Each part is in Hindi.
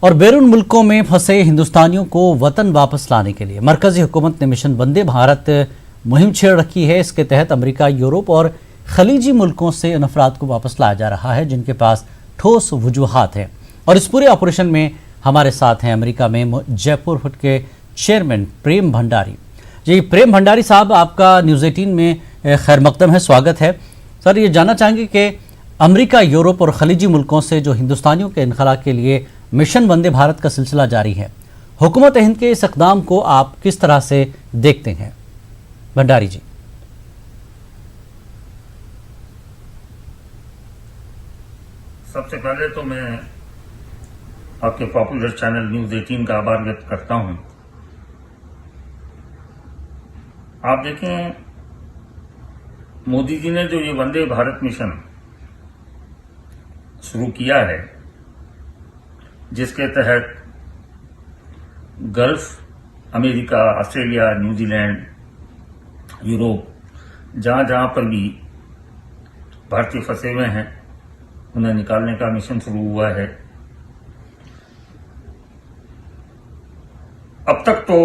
और बैरून मुल्कों में फंसे हिंदुस्तानियों को वतन वापस लाने के लिए मरकजी हुकूमत ने मिशन वंदे भारत मुहिम छेड़ रखी है। इसके तहत अमेरिका, यूरोप और खलीजी मुल्कों से इन अफराद को वापस लाया जा रहा है जिनके पास ठोस वजूहात हैं। और इस पूरे ऑपरेशन में हमारे साथ हैं अमेरिका में जयपुर हुट के चेयरमैन प्रेम भंडारी जी। प्रेम भंडारी साहब, आपका न्यूज़ 18 में खैर मकदम है, स्वागत है। सर, ये जानना चाहेंगे कि अमेरिका, यूरोप और खलीजी मुल्कों से जो हिंदुस्तानियों के इनखला के लिए मिशन वंदे भारत का सिलसिला जारी है, हुकूमत हिंद के इस इक़दाम को आप किस तरह से देखते हैं? भंडारी जी। सबसे पहले तो मैं आपके पॉपुलर चैनल न्यूज़ 18 का आभार व्यक्त करता हूं। आप देखें, मोदी जी ने जो ये वंदे भारत मिशन शुरू किया है, जिसके तहत gulf, America, Australia, New Zealand, Europe, जहां जहां पर भी भारतीय फंसे हुए हैं उन्हें निकालने का मिशन शुरू हुआ है। अब तक तो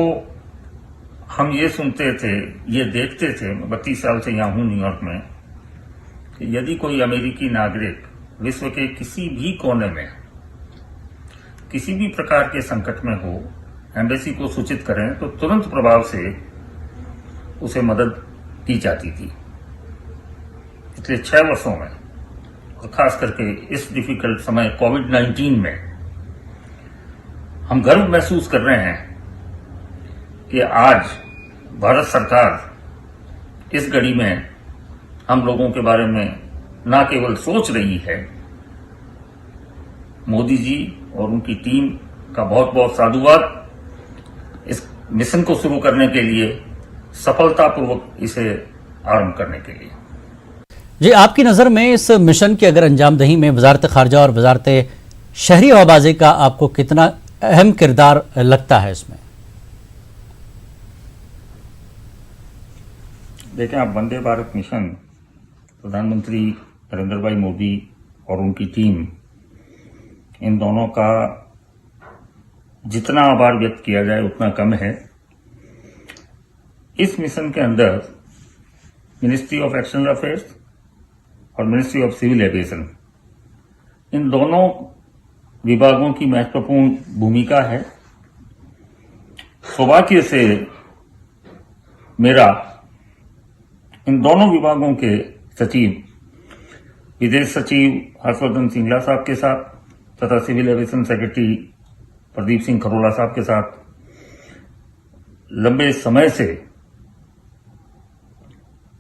हम ये सुनते थे, ये देखते थे, 32 साल से यहां हूं न्यूयॉर्क में, कि यदि कोई अमेरिकी नागरिक विश्व के किसी भी कोने में किसी भी प्रकार के संकट में हो, एम्बेसी को सूचित करें तो तुरंत प्रभाव से उसे मदद की जाती थी। पिछले 6 वर्षों में, और खास करके इस डिफिकल्ट समय कोविड-19 में, हम गर्व महसूस कर रहे हैं कि आज भारत सरकार इस घड़ी में हम लोगों के बारे में न केवल सोच रही है, मोदी जी और उनकी टीम का बहुत बहुत साधुवाद इस मिशन को शुरू करने के लिए, सफलतापूर्वक इसे आरंभ करने के लिए। जी, आपकी नज़र में इस मिशन की अगर अंजामदही में वजारत खारजा और वजारत शहरी हवाबाजी का आपको कितना अहम किरदार लगता है इसमें? देखें, आप वंदे भारत मिशन, प्रधानमंत्री नरेंद्र भाई मोदी और उनकी टीम, इन दोनों का जितना आभार व्यक्त किया जाए उतना कम है। इस मिशन के अंदर मिनिस्ट्री ऑफ एक्सटर्नल अफेयर्स और मिनिस्ट्री ऑफ सिविल एविएशन, इन दोनों विभागों की महत्वपूर्ण भूमिका है। सौभाग्य से मेरा इन दोनों विभागों के सचिव, विदेश सचिव हर्षवर्धन श्रृंगला साहब के साथ तथा civil aviation secretary Pradeep Singh Kharola साहब के साथ लंबे समय से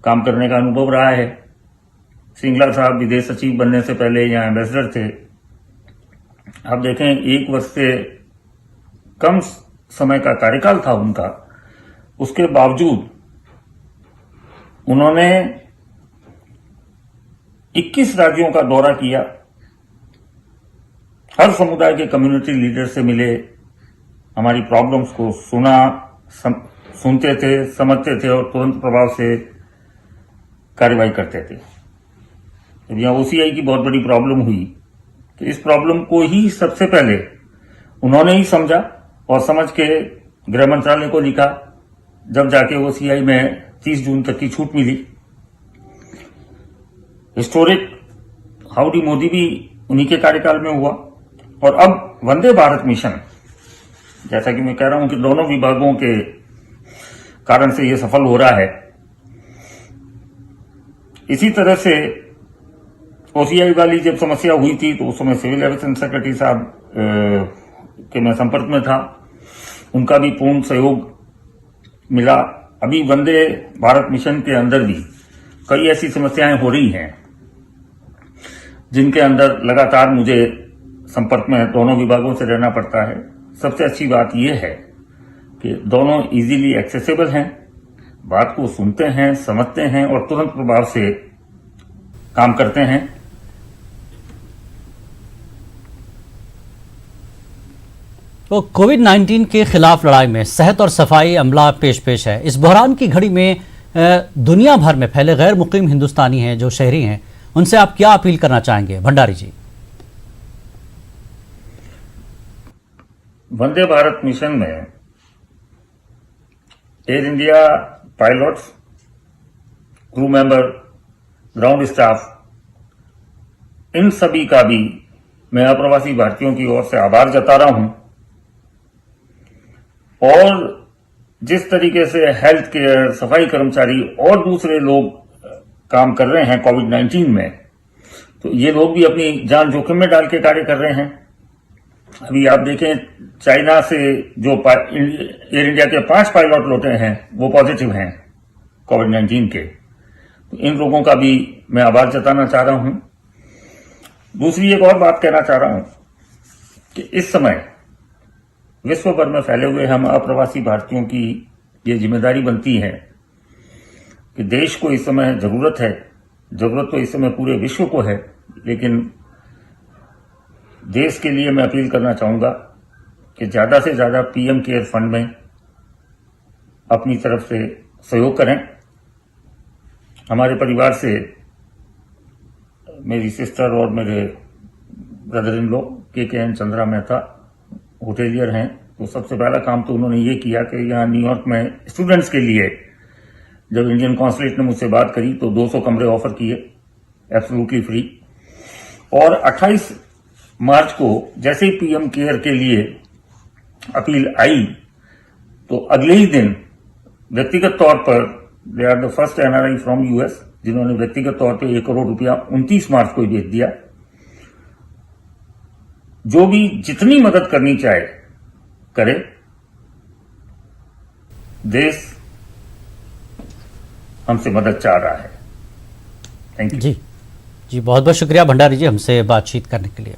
काम करने का अनुभव रहा है। श्रृंगला साहब विदेश सचिव बनने से पहले यहाँ एम्बेसडर थे। आप देखें, 1 वर्ष से कम समय का कार्यकाल था उनका, उसके बावजूद उन्होंने 21 राज्यों का दौरा किया, हर समुदाय के कम्युनिटी लीडर से मिले, हमारी प्रॉब्लम्स को सुना, सुनते थे, समझते थे और तुरंत प्रभाव से कार्रवाई करते थे। जब यहाँ ओसीआई की बहुत बड़ी प्रॉब्लम हुई तो इस प्रॉब्लम को ही सबसे पहले उन्होंने ही समझा और समझ के गृह मंत्रालय को लिखा, जब जाके ओसीआई में 30 जून तक की छूट मिली। हिस्टोरिक हाउडी मोदी भी उन्हीं के कार्यकाल में हुआ। और अब वंदे भारत मिशन, जैसा कि मैं कह रहा हूं कि दोनों विभागों के कारण से यह सफल हो रहा है। इसी तरह से ओसीआई वाली जब समस्या हुई थी तो उस समय सिविल एविएशन सेक्रेटरी साहब के मैं संपर्क में था, उनका भी पूर्ण सहयोग मिला। अभी वंदे भारत मिशन के अंदर भी कई ऐसी समस्याएं हो रही हैं जिनके अंदर लगातार मुझे संपर्क में दोनों विभागों से रहना पड़ता है। सबसे अच्छी बात यह है कि दोनों इजीली एक्सेसिबल हैं, बात को सुनते हैं, समझते हैं और तुरंत प्रभाव से काम करते हैं। तो कोविड-19 के खिलाफ लड़ाई में सेहत और सफाई अमला पेश है। इस बहरान की घड़ी में दुनिया भर में फैले गैर मुकीम हिंदुस्तानी हैं जो शहरी हैं, उनसे आप क्या अपील करना चाहेंगे भंडारी जी? वंदे भारत मिशन में Air India pilots, crew member, ground staff, इन सभी का भी मैं अप्रवासी भारतीयों की ओर से आभार जता रहा हूं। और जिस तरीके से हेल्थ केयर, सफाई कर्मचारी और दूसरे लोग काम कर रहे हैं कोविड-19 में, तो ये लोग भी अपनी जान जोखिम में डाल के कार्य कर रहे हैं। अभी आप देखें, चाइना से जो एयर इंडिया के 5 पायलट लौटे हैं वो पॉजिटिव हैं कोविड-19 के। तो इन लोगों का भी मैं आभार जताना चाह रहा हूं। दूसरी एक और बात कहना चाह रहा हूं कि इस समय विश्व भर में फैले हुए हम अप्रवासी भारतीयों की ये जिम्मेदारी बनती है कि देश को इस समय जरूरत तो इस समय पूरे विश्व को है, लेकिन देश के लिए मैं अपील करना चाहूंगा कि ज्यादा से ज्यादा पीएम केयर फंड में अपनी तरफ से सहयोग करें। हमारे परिवार से मेरी सिस्टर और मेरे ब्रदर इन लॉ के चंद्रा मेहता होटेलियर हैं, तो सबसे पहला काम तो उन्होंने ये किया कि यहाँ न्यूयॉर्क में स्टूडेंट्स के लिए जब इंडियन कॉन्सुलेट ने मुझसे बात करी तो 200 कमरे ऑफर किए एब्सोल्युटली फ्री। और 28 मार्च को जैसे ही पीएम केयर के लिए अपील आई तो अगले ही दिन व्यक्तिगत तौर पर they are the first NRI from US जिन्होंने व्यक्तिगत तौर पर 1 करोड़ रुपया 29 मार्च को भेज दिया। जो भी जितनी मदद करनी चाहे करे, देश हमसे मदद चाह रहा है। थैंक यू जी, बहुत बहुत शुक्रिया भंडारी जी हमसे बातचीत करने के लिए।